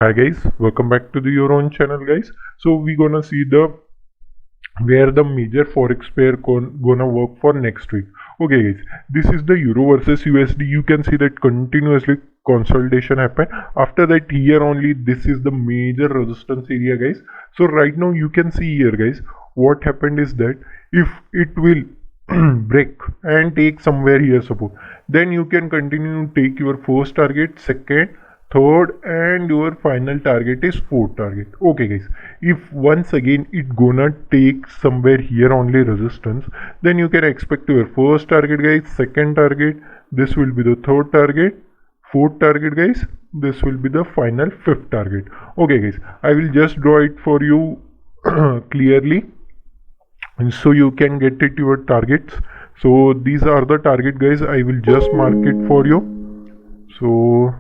Hi guys, welcome back to your own channel guys. So we're gonna see where the major forex pair gonna work for next week. Okay guys, this is the euro versus USD. You can see that continuously consolidation happened. After that, here only this is the major resistance area guys. So right now you can see here guys, what happened is that if it will break and take somewhere here support, then you can continue to take your first target, second, third, and your final target is fourth target. Okay guys, if once again it gonna take somewhere here only resistance, then you can expect your first target guys, second target, this will be the third target, fourth target guys, this will be the final fifth target. Okay guys, I will just draw it for you clearly, and so you can get it your targets. So these are the target guys. I will just mark it for you. So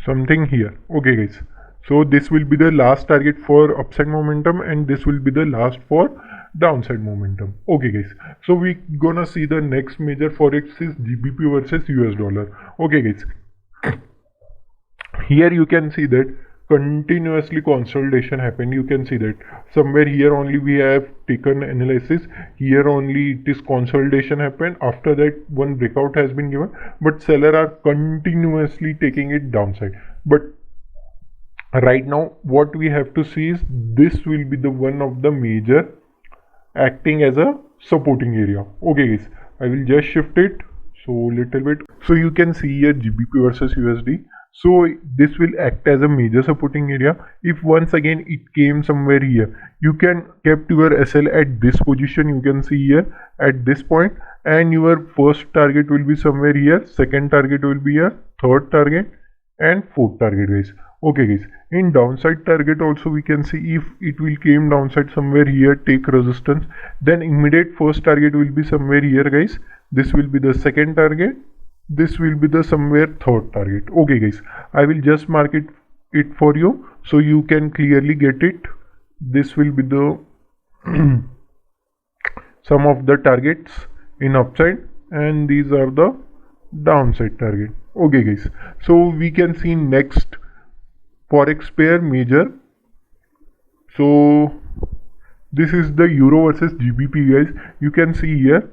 something here. Okay guys, so this will be the last target for upside momentum, and this will be the last for downside momentum. Okay guys, so we gonna see the next major forex is GBP versus US dollar. Okay guys, here you can see that continuously consolidation happened. You can see that somewhere here only we have taken analysis, here only it is consolidation happened. After that, one breakout has been given, but seller are continuously taking it downside. But right now what we have to see is this will be the one of the major acting as a supporting area. Okay guys, I will just shift it so little bit, so you can see here GBP versus USD. So this will act as a major supporting area. If once again it came somewhere here, you can kept your SL at this position, you can see here at this point, and your first target will be somewhere here, second target will be here, third target, and fourth target guys. Okay guys, in downside target also we can see if it will came downside somewhere here, take resistance, then immediate first target will be somewhere here guys, this will be the second target, this will be the somewhere third target. Okay guys, I will just mark it for you so you can clearly get it. This will be the some of the targets in upside, and these are the downside target. Okay guys, so we can see next forex pair major. So this is the euro versus GBP guys. You can see here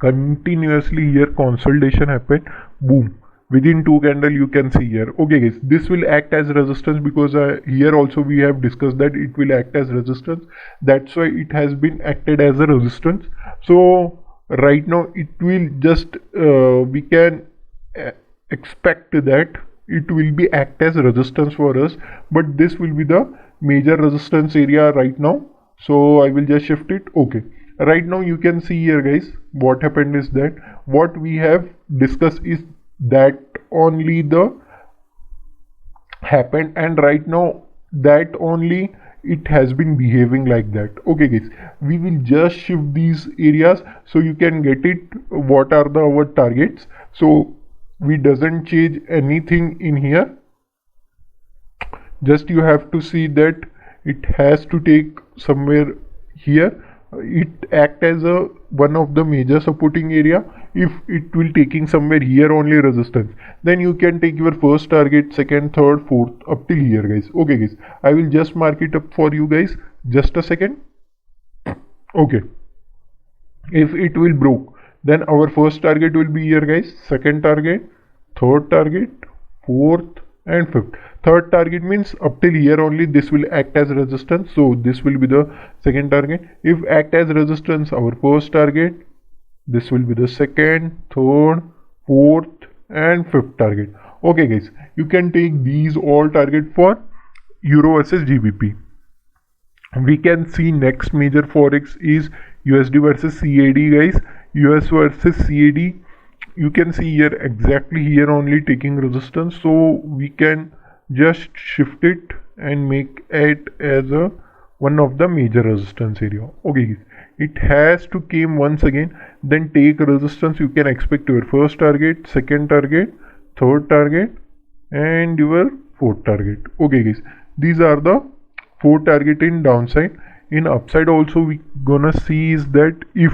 continuously here consolidation happened, boom, within two candle you can see here. Okay guys, this will act as resistance because here also we have discussed that it will act as resistance, that's why it has been acted as a resistance. So right now it will just we can expect that it will be act as resistance for us, but this will be the major resistance area right now. So I will just shift it. Okay, right now you can see here guys, what happened is that what we have discussed is that only the happened, and right now that only it has been behaving like that. Okay guys, we will just shift these areas so you can get it what are the our targets. So we doesn't change anything in here, just you have to see that it has to take somewhere here, it act as a one of the major supporting area. If it will taking somewhere here only resistance, then you can take your first target, second, third, fourth, up till here guys. Okay guys, I will just mark it up for you guys, just a second. Okay, if it will broke, then our first target will be here guys, second target, third target, fourth, and fifth. Third target means up till here only this will act as resistance, so this will be the second target. If act as resistance, our first target, this will be the second, third, fourth, and fifth target. Okay guys, you can take these all target for euro versus GBP. We can see next major forex is USD versus CAD guys. US versus CAD, you can see here exactly here only taking resistance, so we can just shift it and make it as a one of the major resistance area. Okay, it has to came once again, then take resistance. You can expect your first target, second target, third target, and your fourth target. Okay guys, these are the four target in downside. In upside also we gonna see is that if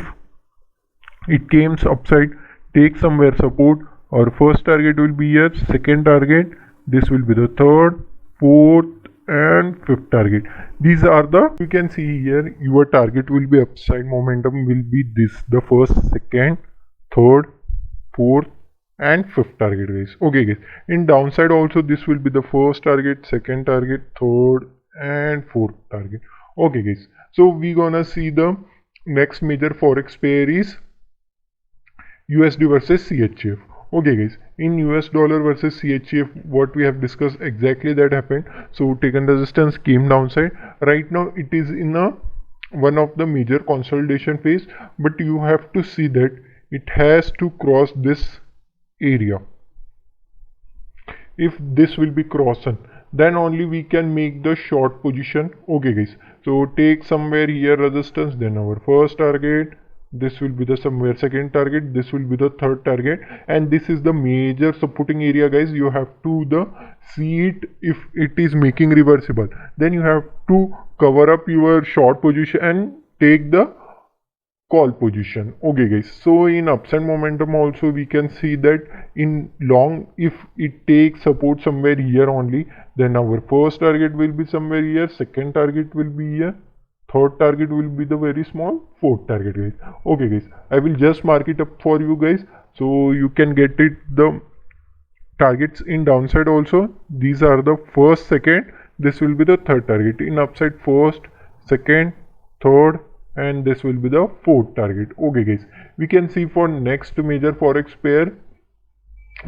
it came upside, take somewhere support, Our first target will be here, second target, this will be the third, fourth and fifth target. These are the, you can see here, your target will be upside momentum will be this, the first, second, third, fourth and fifth target, guys. Okay guys, in downside also this will be the first target, second target, third and fourth target. Okay guys, so we gonna see the next major forex pair is USD versus CHF. Okay guys, in US dollar versus CHF, what we have discussed exactly that happened. So taken resistance, came downside. Right now it is in a one of the major consolidation phase, but you have to see that it has to cross this area. If this will be crossed, then only we can make the short position. Okay guys, so take somewhere here resistance, then our first target, this will be the somewhere second target, this will be the third target, and this is the major supporting area, guys. You have to see it. If it is making reversible, then you have to cover up your short position and take the call position. Okay guys, so in upside momentum also we can see that in long, if it takes support somewhere here only, then our first target will be somewhere here, second target will be here, third target will be the very small, fourth target, guys. Okay guys, I will just mark it up for you guys so you can get it. The targets in downside also, these are the first, second, this will be the third target. In upside, first, second, third and this will be the fourth target. Okay guys, we can see for next major forex pair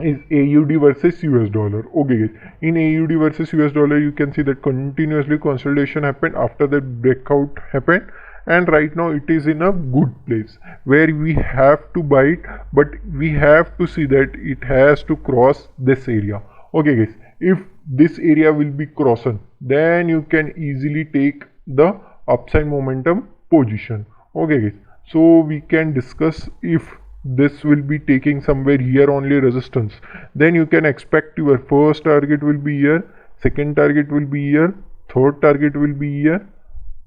is AUD versus US dollar. Okay guys, in AUD versus US dollar you can see that continuously consolidation happened, after that breakout happened, and right now it is in a good place where we have to buy it, but we have to see that it has to cross this area. Okay guys, if this area will be crossed, then you can easily take the upside momentum position. Okay guys, so we can discuss if this will be taking somewhere here only resistance, then you can expect your first target will be here, second target will be here, third target will be here,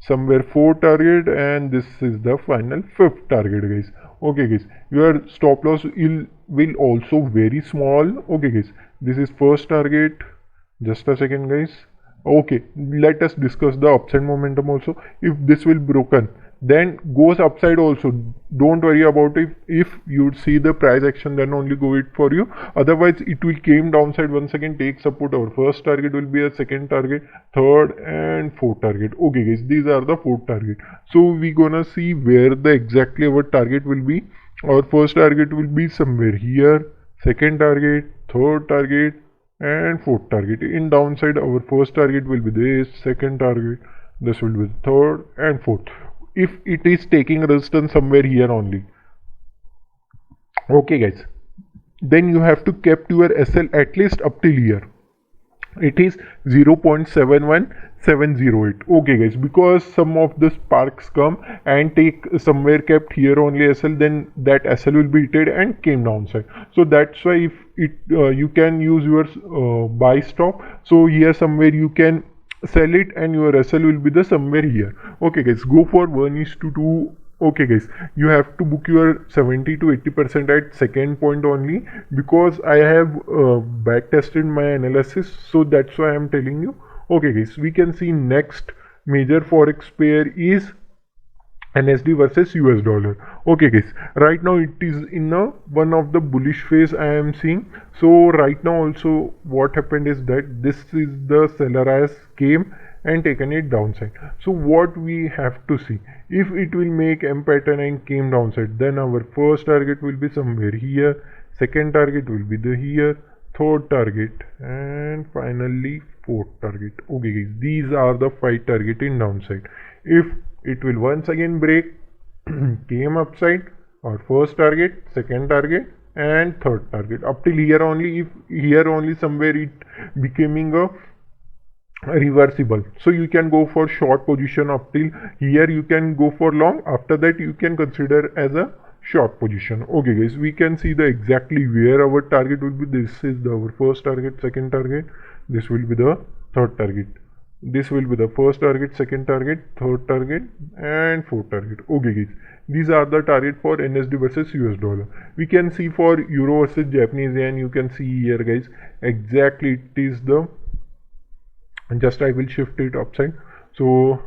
somewhere fourth target, and this is the final fifth target, guys. Okay guys, your stop loss will also very small. Okay guys, this is first target. Just a second guys. Okay, let us discuss the upside momentum also. If this will broken, then goes upside also, don't worry about it. If you see the price action, then only go it for you. Otherwise it will came downside once again, take support. Our first target will be a second target, third and fourth target. Okay guys, these are the fourth target. So we gonna see where the exactly our target will be. Our first target will be somewhere here, second target, third target and fourth target. In downside, our first target will be this, second target, this will be the third and fourth. If it is taking resistance somewhere here only, okay guys, then you have to keep your SL at least up till here. It is 0.71708. okay guys, because some of the sparks come and take somewhere kept here only SL, then that SL will be hit and came downside. So that's why if it you can use your buy stop. So here somewhere you can sell it and your SL will be the somewhere here. Okay guys, go for 1:2. Okay guys, you have to book your 70 to 80% at second point only, because I have back tested my analysis, so that's why I am telling you. Okay guys, we can see next major forex pair is USD versus US dollar. Okay guys, right now it is in a one of the bullish phase I am seeing. So right now also what happened is that this is the seller has came and taken it downside. So what we have to see, if it will make M pattern and came downside, then our first target will be somewhere here, second target will be the here, third target and finally fourth target. Okay guys, these are the 5 target in downside. If it will once again break came upside, our first target, second target and third target up till here only. If here only somewhere it becoming a reversible, so you can go for short position up till here, you can go for long, after that you can consider as a short position. Okay guys, we can see the exactly where our target will be. This is our first target, second target, this will be the third target. This will be the first target, second target, third target, and fourth target. Okay guys, these are the target for NSD versus US dollar. We can see for euro versus Japanese yen, you can see here guys, exactly it is the, just I will shift it upside. So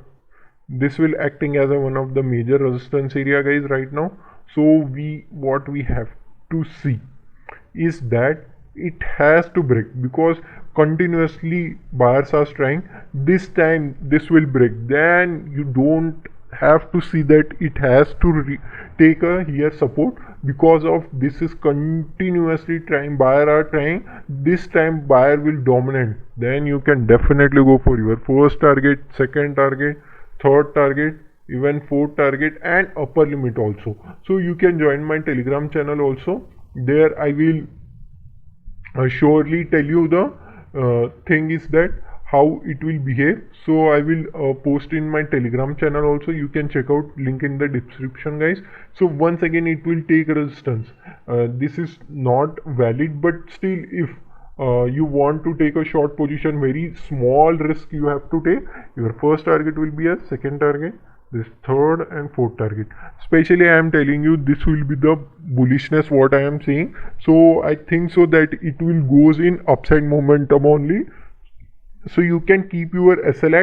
this will acting as a one of the major resistance area guys right now. So what we have to see is that it has to break, because continuously buyers are trying. This time this will break, then you don't have to see that it has to take a here support, because of this is continuously trying, buyer are trying. This time buyer will dominate, then you can definitely go for your first target, second target, third target, even fourth target, and upper limit also. So you can join my Telegram channel also. There I will surely tell you the thing is that how it will behave. So I will post in my Telegram channel also. You can check out, link in the description guys. So once again it will take resistance. This is not valid, but still if you want to take a short position, very small risk you have to take. Your first target will be a second target, this third and fourth target. Especially I am telling you, this will be the bullishness what I am saying. So I think so that it will goes in upside momentum only. So you can keep your SL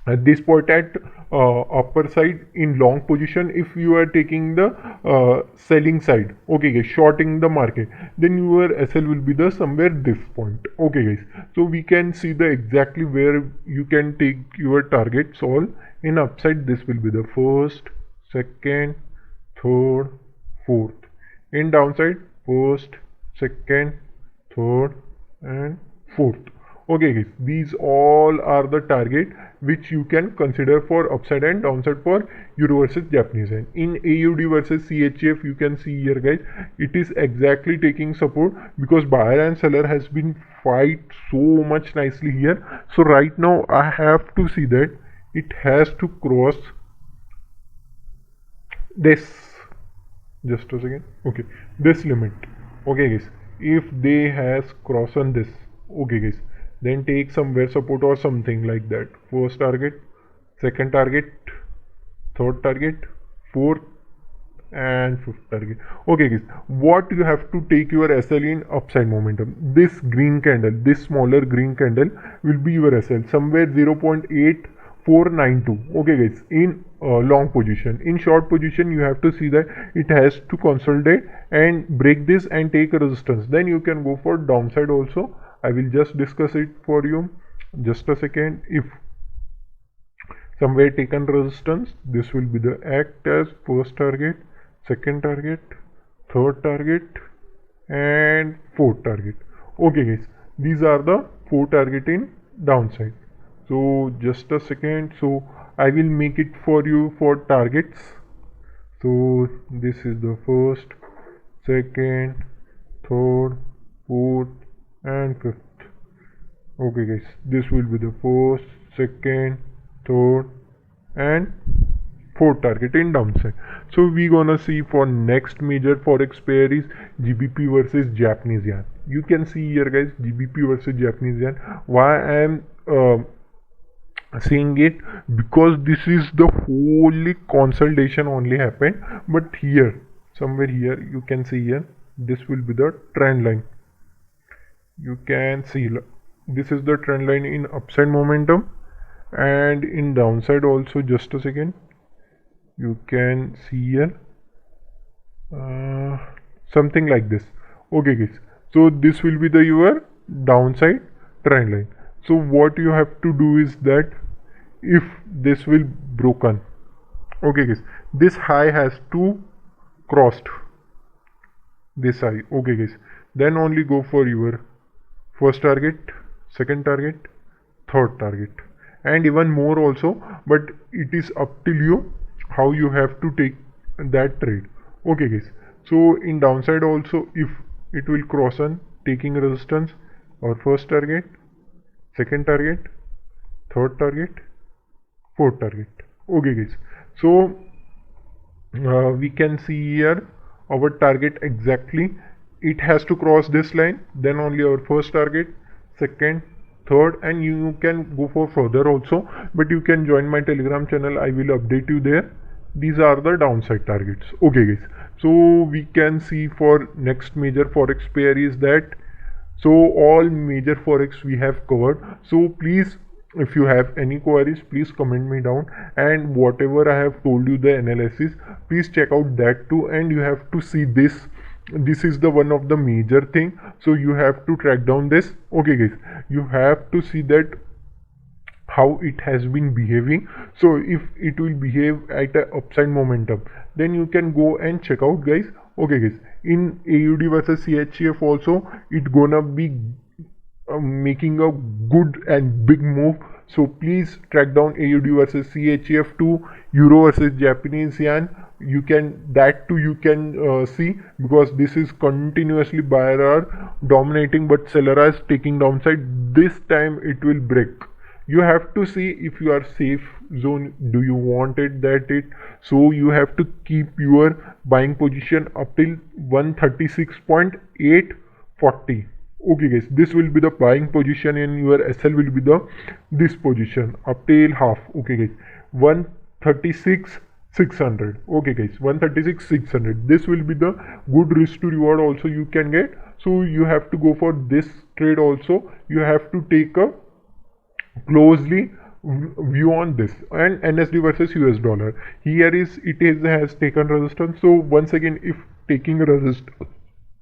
at this point at upper side in long position. If you are taking the selling side, okay guys, shorting the market, then your SL will be the somewhere this point. Okay guys, so we can see the exactly where you can take your targets all. In upside this will be the first, second, third, fourth. In downside first, second, third, and fourth. Okay guys, these all are the target which you can consider for upside and downside for euro versus Japanese yen. In AUD versus CHF, you can see here guys, it is exactly taking support, because buyer and seller has been fight so much nicely here. So right now I have to see that it has to cross this, just a second, okay, this limit. Okay guys, if they has crossed on this, okay guys, then take somewhere support or something like that. First target, second target, third target, fourth and fifth target. Okay guys, what you have to take your SL in upside momentum, this green candle, this smaller green candle will be your SL somewhere 0.8492. okay guys, in long position. In short position you have to see that it has to consolidate and break this and take a resistance, then you can go for downside also. I will just discuss it for you, just a second. If somewhere taken resistance, this will be the act as first target, second target, third target, and fourth target. Okay guys, these are the four target in downside. So just a second, so I will make it for you for targets. So this is the first, second, third, fourth, and fifth. Okay guys, this will be the first, second, third, and fourth target in downside. So we gonna see for next major forex pair is GBP versus Japanese yen. You can see here guys, GBP versus Japanese yen. Why I am seeing it, because this is the wholly consolidation only happened, but here somewhere here you can see here, this will be the trend line. You can see this is the trend line in upside momentum, and in downside also. Just a second, you can see here something like this. Okay guys, so this will be the your downside trend line. So what you have to do is that if this will broken, okay guys, this high has to crossed this high. Okay guys, then only go for your first target, second target, third target, and even more also, but it is up till you how you have to take that trade. Okay guys, so in downside also, if it will cross on taking resistance, or first target, second target, third target, fourth target. Okay guys, so we can see here our target exactly. It has to cross this line, then only our first target, second, third, and you can go for further also, but you can join my Telegram channel. I will update you there. These are the downside targets. Okay guys, so we can see for next major forex pair is that, so all major forex we have covered. So please, if you have any queries, please comment me down, and whatever I have told you the analysis, please check out that too. And you have to see this is the one of the major thing, so you have to track down this. Okay guys, you have to see that how it has been behaving. So if it will behave at a upside momentum, then you can go and check out guys. Okay guys, in AUD versus CHF also, it gonna be making a good and big move. So please track down AUD versus CHF to Euro versus Japanese yen. You can, that too you can see, because this is continuously buyer are dominating, but seller is taking downside. This time it will break. You have to see if you are safe zone, do you want it, that it, so you have to keep your buying position up till 136.840. Okay guys, this will be the buying position, and your SL will be the this position up till half. Okay guys, 136,600. Okay guys, 136,600. This will be the good risk to reward also you can get. So you have to go for this trade also. You have to take a closely view on this. And NSD versus US dollar, here is it is has taken resistance. So once again, if taking resistance,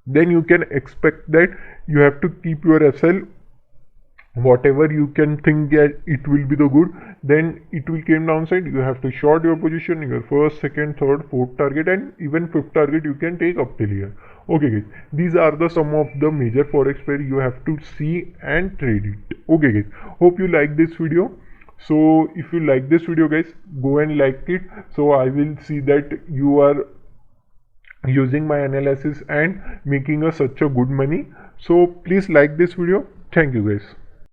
then you can expect that you have to keep your SL whatever you can think that it will be the good, then it will came downside. You have to short your position, your first, second, third, fourth target, and even fifth target you can take up till here. Okay guys, these are the some of the major forex pair you have to see and trade it. Okay guys, hope you like this video. So if you like this video guys, go and like it, so I will see that you are using my analysis and making such a good money. So please like this video. Thank you guys.